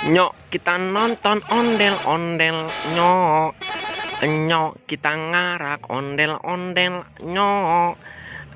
Nyok, kita nonton ondel-ondel. Nyok, nyok, kita ngarak ondel-ondel. Nyok,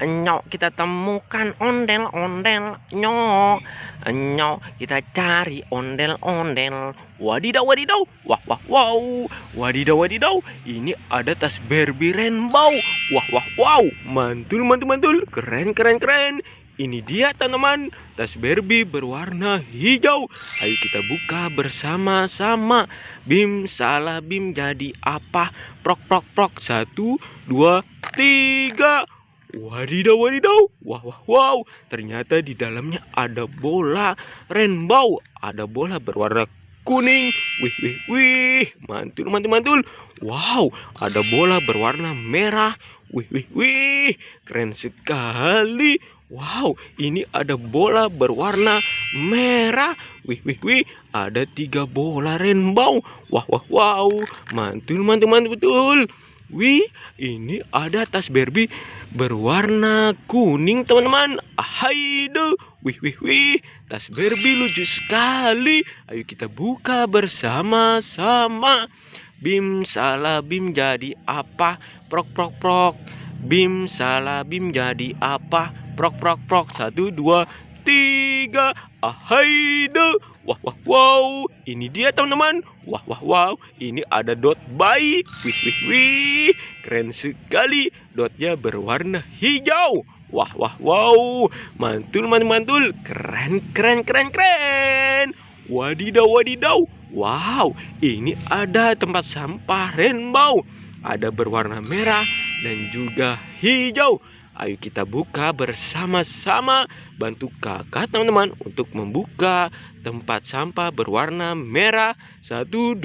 nyok, kita temukan ondel-ondel. Nyok, nyok, kita cari ondel-ondel. Wadidaw, wadidaw, wah, wah, wow. Wadidaw, wadidaw, ini ada tas Barbie rainbow. Wah, wah, wow, mantul, mantul, mantul, keren, keren, keren. Ini dia teman-teman, tas Barbie berwarna hijau. Ayo kita buka bersama-sama. Bim salah bim jadi apa? Prok prok prok. 1, 2, 3. Wadidaw wadidaw. Wah wah wow. Ternyata di dalamnya ada bola rainbow. Ada bola berwarna kuning. Wih wih wih. Mantul mantul mantul. Wow, ada bola berwarna merah. Wih wih wih. Keren sekali. Wow, ini ada bola berwarna merah. Wih, wih, wih. Ada 3 bola rainbow. Wah, wah, wow. Mantul, mantul, mantul, betul. Wih, ini ada tas Barbie berwarna kuning, teman-teman. Ahaido. Wih, wih, wih. Tas Barbie lucu sekali. Ayo kita buka bersama-sama. Bim salah bim jadi apa? Prok, prok, prok. Bim salah bim jadi apa? Prok prok prok. 1, 2, 3. Ahaido. Wah wah wow. Ini dia teman-teman. Wah wah wow. Ini ada dot bayi. Wih wih wih. Keren sekali. Dotnya berwarna hijau. Wah wah wow. Mantul mantul mantul. Keren keren keren keren. Wadidaw wadidaw. Wow. Ini ada tempat sampah rainbow. Ada berwarna merah dan juga hijau. Ayo kita buka bersama-sama. Bantu kakak teman-teman untuk membuka tempat sampah berwarna merah. 1, 2,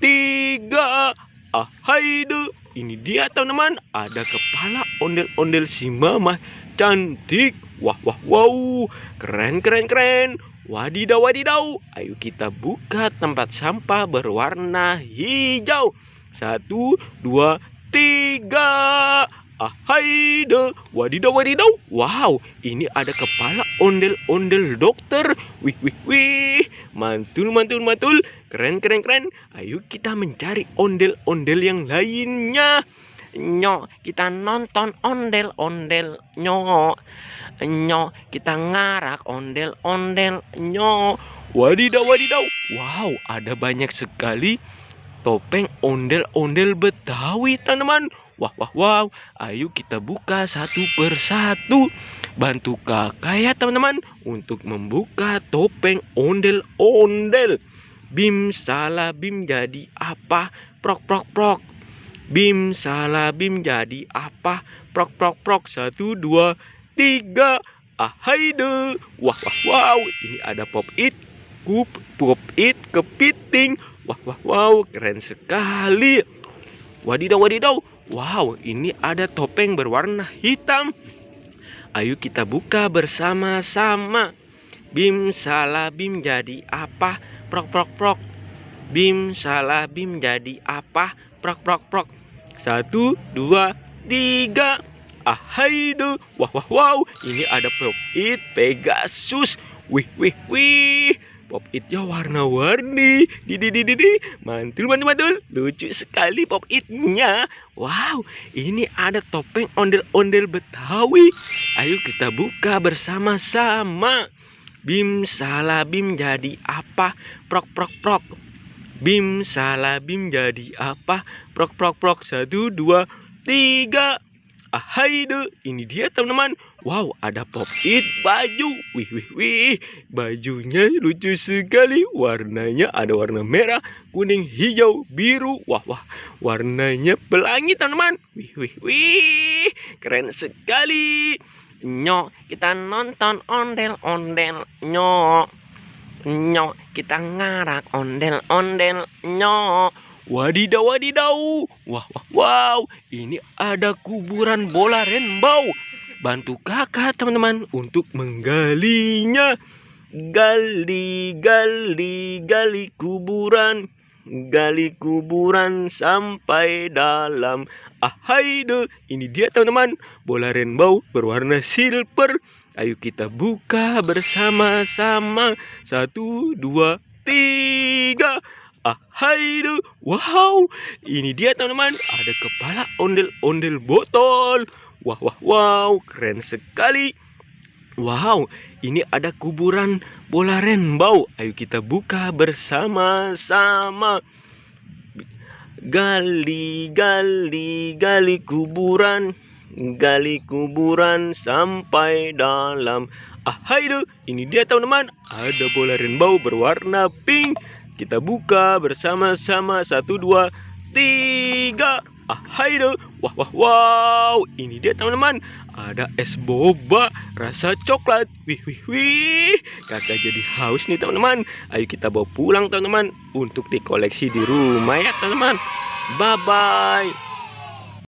3. Ahaido. Ini dia teman-teman. Ada kepala ondel-ondel si mama cantik. Wah wah wow. Keren keren keren. Wadidaw wadidaw. Ayo kita buka tempat sampah berwarna hijau. 1, 2, 3. Ahaido. Wadidaw wadidaw. Wow, ini ada kepala ondel-ondel dokter. Wih wih wih. Mantul mantul mantul. Keren keren keren. Ayo kita mencari ondel-ondel yang lainnya. Nyok, kita nonton ondel-ondel. Nyok, nyok, kita ngarak ondel-ondel. Nyok. Wadidaw wadidaw. Wow, ada banyak sekali topeng ondel-ondel Betawi, teman-teman. Wah, wah, wow. Ayo kita buka satu persatu. Bantu kakak ya, teman-teman, untuk membuka topeng ondel-ondel. Bim salah bim jadi apa? Prok, prok, prok. Bim salah bim jadi apa? Prok, prok, prok. 1, 2, 3. Ahaido. Wah, wah, wow. Ini ada pop it, kepiting. Wah, wah, wow, keren sekali. Wadidaw, wadidaw. Wow, ini ada topeng berwarna hitam. Ayo kita buka bersama-sama. Bim salah bim jadi apa? Prok, prok, prok. Bim salah bim jadi apa? Prok, prok, prok. 1, 2, 3. Ahaido. Wah, wah, wow. Ini ada pop it Pegasus. Wih, wih, wih. Pop itnya warna-warni. Di. Mantul, mantul, mantul. Lucu sekali pop itnya. Wow, ini ada topeng ondel-ondel Betawi. Ayo kita buka bersama-sama. Bim salah bim jadi apa? Prok, prok, prok. Bim salah bim jadi apa? Prok, prok, prok. 1, 2, 3. Ahaido. Ini dia teman-teman. Wow, ada pop it baju. Wih wih wih. Bajunya lucu sekali. Warnanya ada warna merah, kuning, hijau, biru. Wah wah. Warnanya pelangi teman-teman. Wih wih wih. Keren sekali. Nyok, kita nonton ondel-ondel. Nyok, nyok, kita ngarak ondel-ondel. Nyok. Wadidaw wadidaw. Wah wah wow. Ini ada kuburan bola rainbow. Bantu kakak teman-teman untuk menggalinya. Gali gali gali kuburan. Gali kuburan sampai dalam. Ahaido. Ini dia teman-teman. Bola rainbow berwarna silver. Ayo kita buka bersama-sama. 1, 2, tiga. Ahai, wow, ini dia teman-teman, ada kepala ondel-ondel botol. Wah, wah, wow, keren sekali. Wow, ini ada kuburan bola rainbow. Ayo kita buka bersama-sama. Gali, gali, gali kuburan. Gali kuburan sampai dalam. Ahai, ini dia teman-teman, ada bola rainbow berwarna pink. Kita buka bersama-sama. 1, 2, 3. Ahai, wah, wah, wow, ini dia teman-teman, ada es boba rasa coklat. Wih, wih, wih, kakak jadi haus nih teman-teman. Ayo kita bawa pulang teman-teman, untuk dikoleksi di rumah ya teman-teman. Bye bye.